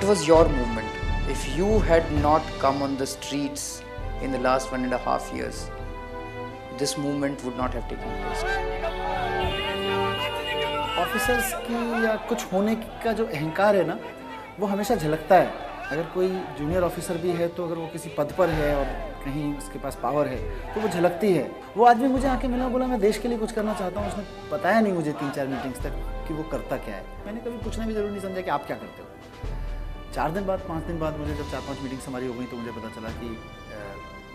it was your movement. If you had not come on the streets in the last 1.5 years, this movement would not have taken place. Officers की या कुछ होने का जो अहंकार है ना, वो हमेशा झलकता है. अगर कोई जूनियर ऑफिसर भी है तो अगर वो किसी पद पर है और कहीं उसके पास पावर है तो वो झलकती है. वो आदमी मुझे आके मिला, बोला मैं देश के लिए कुछ करना चाहता हूँ. उसने बताया नहीं मुझे 3-4 मीटिंग्स तक कि वो करता क्या है. मैंने कभी पूछना भी जरूर नहीं समझा कि आप क्या करते हो. 4 दिन बाद 5 दिन बाद मुझे जब 4-5 मीटिंग्स हमारी हो गई तो मुझे पता चला कि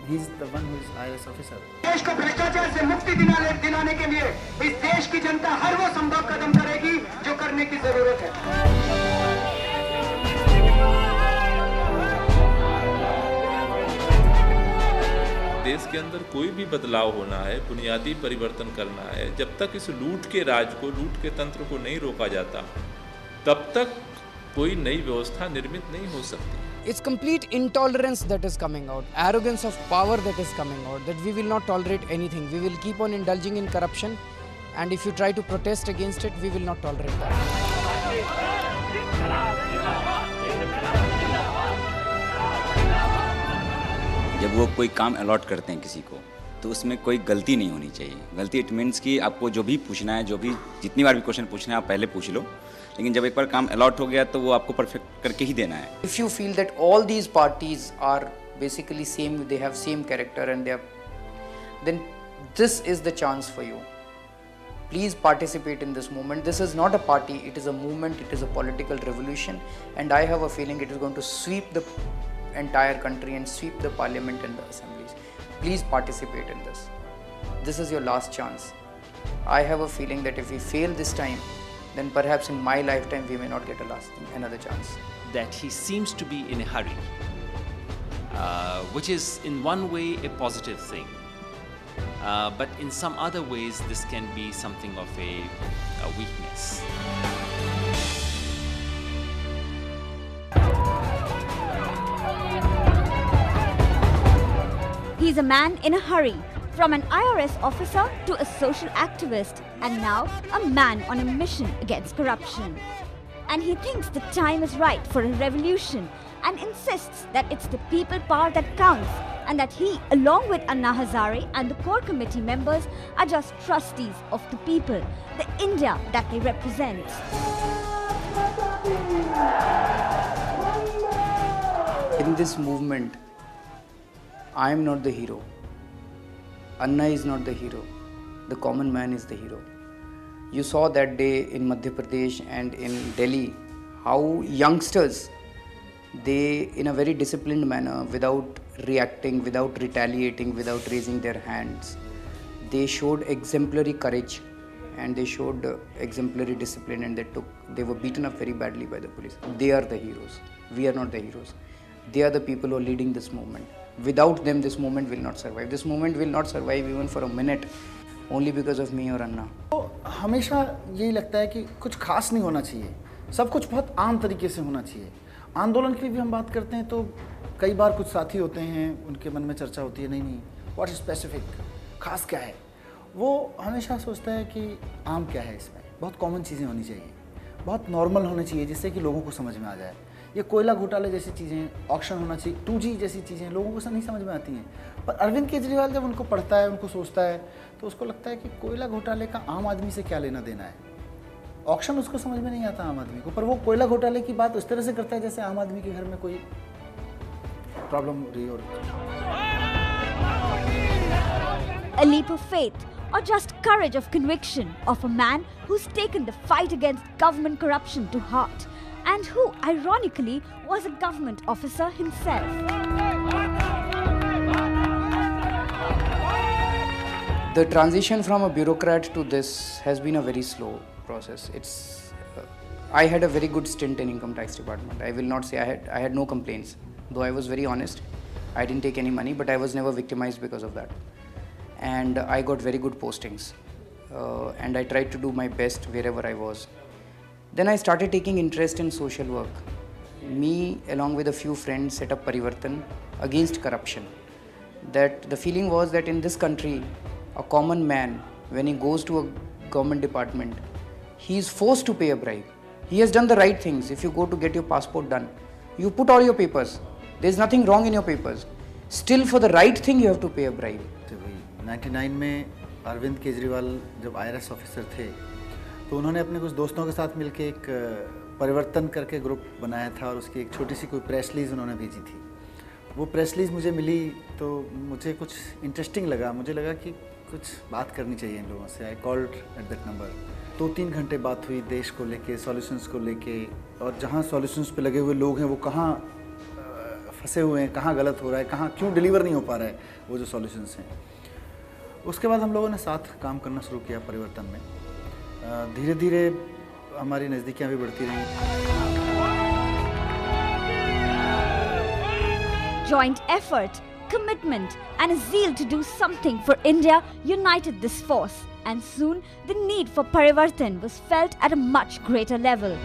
he is the one who is IAS officer. देश को भ्रष्टाचार से मुक्ति दिलाने के लिए इस देश की जनता हर वो संभव कदम करेगी जो करने की जरूरत है. देश के अंदर कोई भी बदलाव होना है, बुनियादी परिवर्तन करना है, जब तक इस लूट के राज को, लूट के तंत्र को नहीं रोका जाता, तब तक कोई नई व्यवस्था निर्मित नहीं हो सकती. It's complete intolerance that is coming out, arrogance of power that is coming out, that we will not tolerate anything. We will keep on indulging in corruption, and if you try to protest against it, we will not tolerate that. जब वो कोई काम allot करते हैं किसी को तो उसमें कोई गलती नहीं होनी चाहिए. गलती इट मीन्स कि आपको जो भी पूछना है, जो भी जितनी बार भी क्वेश्चन पूछना है आप पहले पूछ लो, लेकिन जब एक बार काम अलॉट हो गया तो वो आपको परफेक्ट करके ही देना है. If you feel that all these parties are basically same, they have same character and they are, then this is the chance for you. Please participate in this movement. This is not a party, it is a movement, it is a political revolution, and I have a feeling it is going to sweep the entire country and sweep the parliament and the assemblies. Please participate in this. This is your last chance. I have a feeling that if we fail this time, then perhaps in my lifetime we may not get another chance. That he seems to be in a hurry, which is in one way a positive thing, but in some other ways this can be something of a weakness. He's a man in a hurry, from an IRS officer to a social activist, and now a man on a mission against corruption. And he thinks the time is right for a revolution and insists that it's the people power that counts, and that he, along with Anna Hazare and the core committee members, are just trustees of the people, the India that they represent. In this movement, I am not the hero. Anna is not the hero. The common man is the hero. You saw that day in Madhya Pradesh and in Delhi how youngsters, they in a very disciplined manner, without reacting, without retaliating, without raising their hands, they showed exemplary courage and they showed exemplary discipline, and they were beaten up very badly by the police. They are the heroes. We are not the heroes. They are the people who are leading this movement. Without them, this movement will not survive. This movement will not survive even for a minute, only because of me or Anna. तो हमेशा यही लगता है कि कुछ खास नहीं होना चाहिए, सब कुछ बहुत आम तरीके से होना चाहिए. आंदोलन की भी हम बात करते हैं तो कई बार कुछ साथी होते हैं, उनके मन में चर्चा होती है, नहीं व्हाट स्पेसिफिक, खास क्या है. वो हमेशा सोचता है कि आम क्या है, इसमें बहुत कॉमन चीज़ें होनी चाहिए, बहुत नॉर्मल होनी चाहिए, जिससे कि लोगों को समझ में आ जाए. ये कोयला घोटाले जैसी चीज़ें, ऑक्शन होना चाहिए, 2G जैसी चीज़ें लोगों को नहीं समझ में आती हैं. पर अरविंद केजरीवाल जब उनको पढ़ता है, उनको सोचता है, तो उसको लगता है कि कोयला घोटाले का आम आदमी से क्या लेना देना है. ऑक्शन उसको समझ में नहीं आता आम आदमी को, पर वो कोयला घोटाले की बात उस तरह से करता है जैसे आम आदमी के घर में कोई प्रॉब्लम हो रही हो. A leap of faith or just courage of conviction of a man who's taken the fight against government corruption to heart, and who, ironically, was a government officer himself. The transition from a bureaucrat to this has been a very slow process. I had a very good stint in income tax department. I will not say I had no complaints, though I was very honest. I didn't take any money, but I was never victimized because of that. And I got very good postings, and I tried to do my best wherever I was. Then I started taking interest in social work. Me, along with a few friends, set up Parivartan against corruption. That the feeling was that in this country, a common man, when he goes to a government department, he is forced to pay a bribe. He has done the right things. If you go to get your passport done, You put all your papers. There's nothing wrong in your papers. Still, for the right thing, you have to pay a bribe. 99 में अरविंद केजरीवाल जब IRS officer थे तो उन्होंने अपने कुछ दोस्तों के साथ मिलकर एक परिवर्तन करके ग्रुप बनाया था और उसकी एक छोटी सी कोई प्रेस रिलीज उन्होंने भेजी थी। वो प्रेस रिलीज मुझे मिली तो मुझे कुछ इंटरेस्टिंग लगा, मुझे लगा कि कुछ बात करनी चाहिए इन लोगों से। I called at that number. 2-3 घंटे बात हुई देश को लेके, सॉल्यूशंस को लेके, और जहाँ सॉल्यूशंस पे लगे हुए लोग हैं वो कहाँ फंसे हुए हैं, कहाँ गलत हो रहा है, कहाँ क्यों डिलीवर नहीं हो पा रहा है वो जो सॉल्यूशंस हैं। उसके बाद हम लोगों ने साथ काम करना शुरू किया परिवर्तन में। धीरे धीरे हमारी नज़दीकियाँ भी बढ़ती रहीं। Joint effort, commitment, and a zeal to do something for India united this force, and soon the need for Parivartan was felt at a much greater level.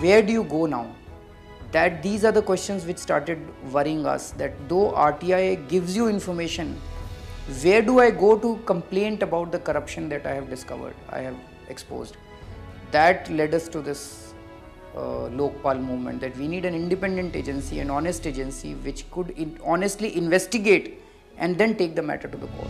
Where do you go now? That these are the questions which started worrying us, that though RTI gives you information, where do I go to complain about the corruption that I have discovered, I have exposed? That led us to this Lokpal movement, that we need an independent agency, an honest agency which could honestly investigate and then take the matter to the court.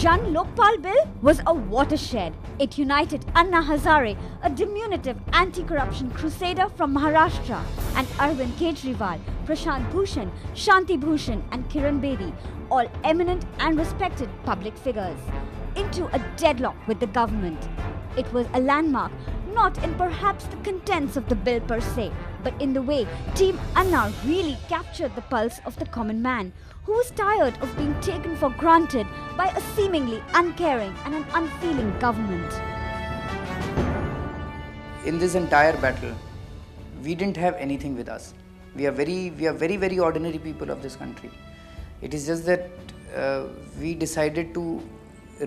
Jan Lokpal Bill was a watershed. It united Anna Hazare, a diminutive anti-corruption crusader from Maharashtra, and Arvind Kejriwal, Prashant Bhushan, Shanti Bhushan and Kiran Bedi, all eminent and respected public figures, into a deadlock with the government. It was a landmark, not in perhaps the contents of the bill per se, but in the way Team Anna really captured the pulse of the common man, who was tired of being taken for granted by a seemingly uncaring and an unfeeling government. In this entire battle, we didn't have anything with us. We are very ordinary people of this country. It is just that we decided to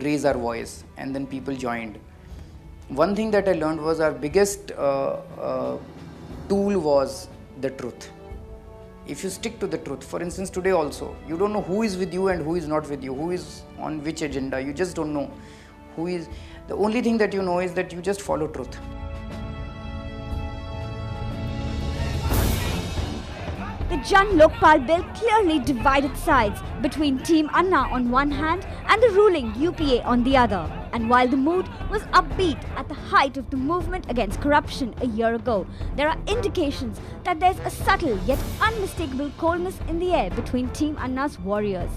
raise our voice, and then people joined. One thing that I learned was our biggest tool was the truth. If you stick to the truth, for instance today also, you don't know who is with you and who is not with you, who is on which agenda, you just don't know who is. The only thing that you know is that you just follow truth. The Jan Lokpal Bill clearly divided sides between Team Anna on one hand and the ruling UPA on the other. And while the mood was upbeat at the height of the movement against corruption a year ago, there are indications that there's a subtle yet unmistakable coldness in the air between Team Anna's warriors.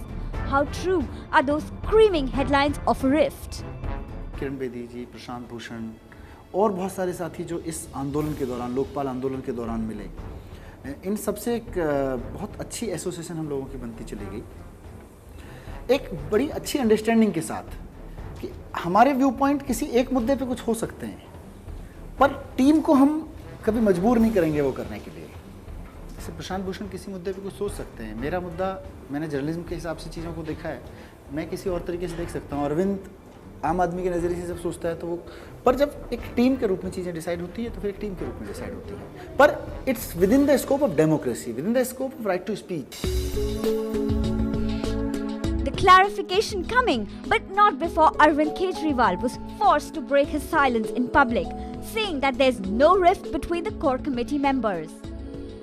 How true are those screaming headlines of a rift? Kiran Bedi जी, प्रशांत भूषण और बहुत सारे साथी जो इस आंदोलन के दौरान, लोकपाल आंदोलन के दौरान मिले, इन सबसे एक बहुत अच्छी एसोसिएशन हम लोगों की बनती चली गई, एक बड़ी अच्छी अंडरस्टैंडिंग के साथ कि हमारे व्यू पॉइंट किसी एक मुद्दे पे कुछ हो सकते हैं, पर टीम को हम कभी मजबूर नहीं करेंगे वो करने के लिए। जैसे प्रशांत भूषण किसी मुद्दे पे कुछ सोच सकते हैं, मेरा मुद्दा, मैंने जर्नलिज्म के हिसाब से चीज़ों को देखा है, मैं किसी और तरीके से देख सकता हूँ। अरविंद आम आदमी के नज़रिए से जब सोचता है तो वो, पर जब एक टीम के रूप में चीज़ें डिसाइड होती है तो फिर एक टीम के रूप में डिसाइड होती है, पर it's within the scope of democracy, within the scope of right to speech. The clarification coming, but not before Arvind Kejriwal was forced to break his silence in public, saying that there's no rift between the core committee members.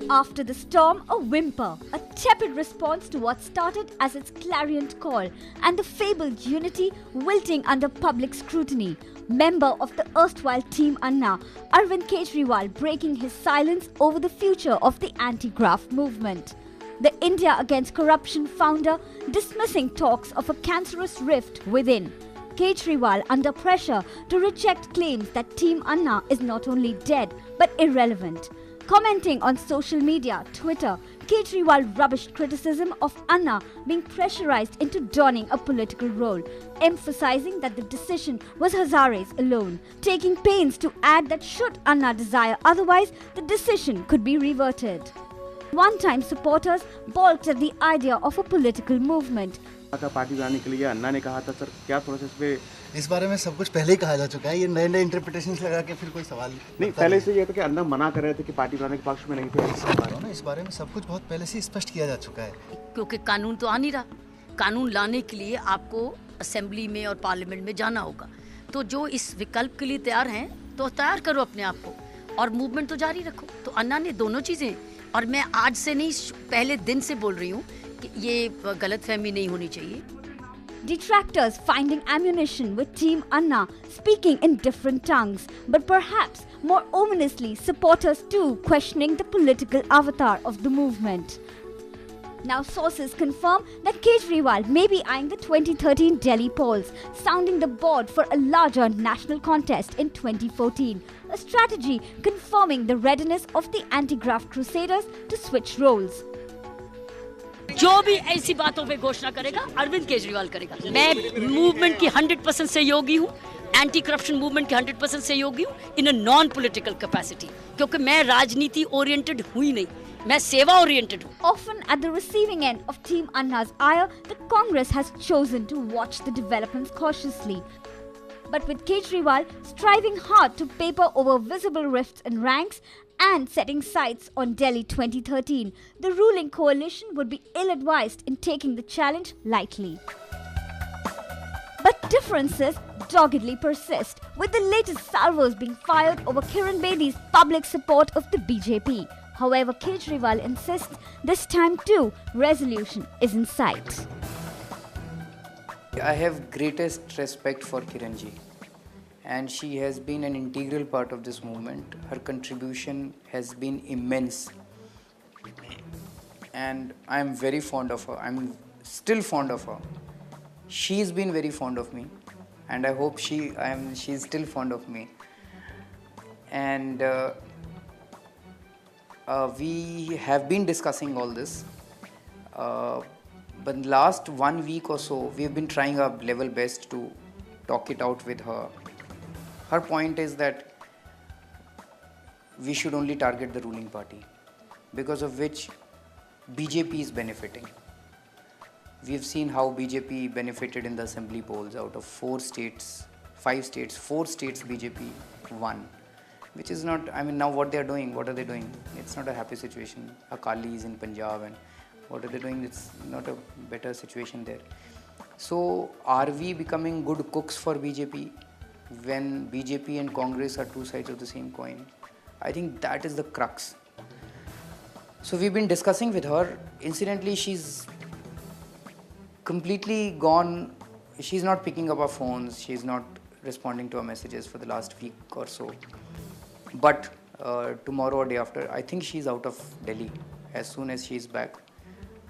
After the storm, a whimper, a tepid response to what started as its clarion call, and the fabled unity wilting under public scrutiny. Member of the erstwhile Team Anna, Arvind Kejriwal breaking his silence over the future of the anti-graft movement. The India Against Corruption founder dismissing talks of a cancerous rift within. Kejriwal under pressure to reject claims that Team Anna is not only dead but irrelevant. Commenting on social media, Twitter, Kejriwal rubbished criticism of Anna being pressurized into donning a political role, emphasizing that the decision was Hazare's alone, taking pains to add that should Anna desire otherwise, the decision could be reverted. One-time supporters balked at the idea of a political movement. Party बनाने के लिए अन्ना ने कहा था sir क्या process पे इस बारे में सब कुछ पहले ही कहा जा चुका है, ये नए नए इंटरप्रिटेशन लगा के फिर कोई सवाल नहीं, पहले से ये था कि अन्ना मना कर रहे थे कि पार्टी बनाने के पक्ष में नहीं थे। इस बारे में सब कुछ बहुत पहले से ही स्पष्ट किया जा चुका है। क्योंकि कानून तो आ नहीं रहा, कानून लाने के लिए आपको असेंबली में और पार्लियामेंट में जाना होगा। तो जो इस विकल्प के लिए तैयार हैं तो तैयार करो अपने आप को और मूवमेंट तो जारी रखो। तो अन्ना ने दोनों चीज़ें, और मैं आज से नहीं पहले दिन से बोल रही हूँ कि ये गलतफहमी नहीं होनी चाहिए। Detractors finding ammunition with Team Anna speaking in different tongues, but perhaps more ominously supporters too questioning the political avatar of the movement. Now sources confirm that Kejriwal may be eyeing the 2013 Delhi polls, sounding the board for a larger national contest in 2014, a strategy confirming the readiness of the anti-graft crusaders to switch roles. जो भी ऐसी बातों पे घोषणा करेगा अरविंद केजरीवाल करेगा। मैं movement की 100% सहयोगी हूँ, एंटी करप्शन मूवमेंट की 100% सहयोगी हूँ इन अ नॉन पॉलिटिकल कैपेसिटी, क्योंकि मैं राजनीति ओरिएंटेड हुई नहीं, मैं सेवा ओरिएंटेड हूँ। Often at the receiving end of Team Anna's ire, the Congress has chosen to watch the developments cautiously. But with Kejriwal striving hard to paper over visible rifts in ranks and setting sights on Delhi 2013, the ruling coalition would be ill-advised in taking the challenge lightly. But differences doggedly persist, with the latest salvos being fired over Kiran Bedi's public support of the BJP. However, Kejriwal insists this time too, resolution is in sight. I have greatest respect for Kiranji, and she has been an integral part of this movement. Her contribution has been immense, and I am very fond of her. I'm still fond of her. She's been very fond of me, and I hope she's still fond of me. And we have been discussing all this. But last 1 week or so, we have been trying our level best to talk it out with her. Her point is that we should only target the ruling party, because of which BJP is benefiting. We have seen how BJP benefited in the assembly polls. Out of 4 states, 4 states BJP won, which is not, I mean, now what are they doing? It's not a happy situation. Akali is in Punjab, and what are they doing? It's not a better situation there. So are we becoming good cooks for BJP when BJP and Congress are two sides of the same coin? I think that is the crux. So we've been discussing with her. Incidentally, she's completely gone. She's not picking up our phones. She's not responding to our messages for the last week or so. But tomorrow or day after, I think she's out of Delhi. As soon as she's back,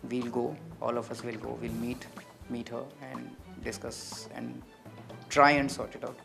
we'll go, all of us will go, we'll meet her and discuss and try and sort it out.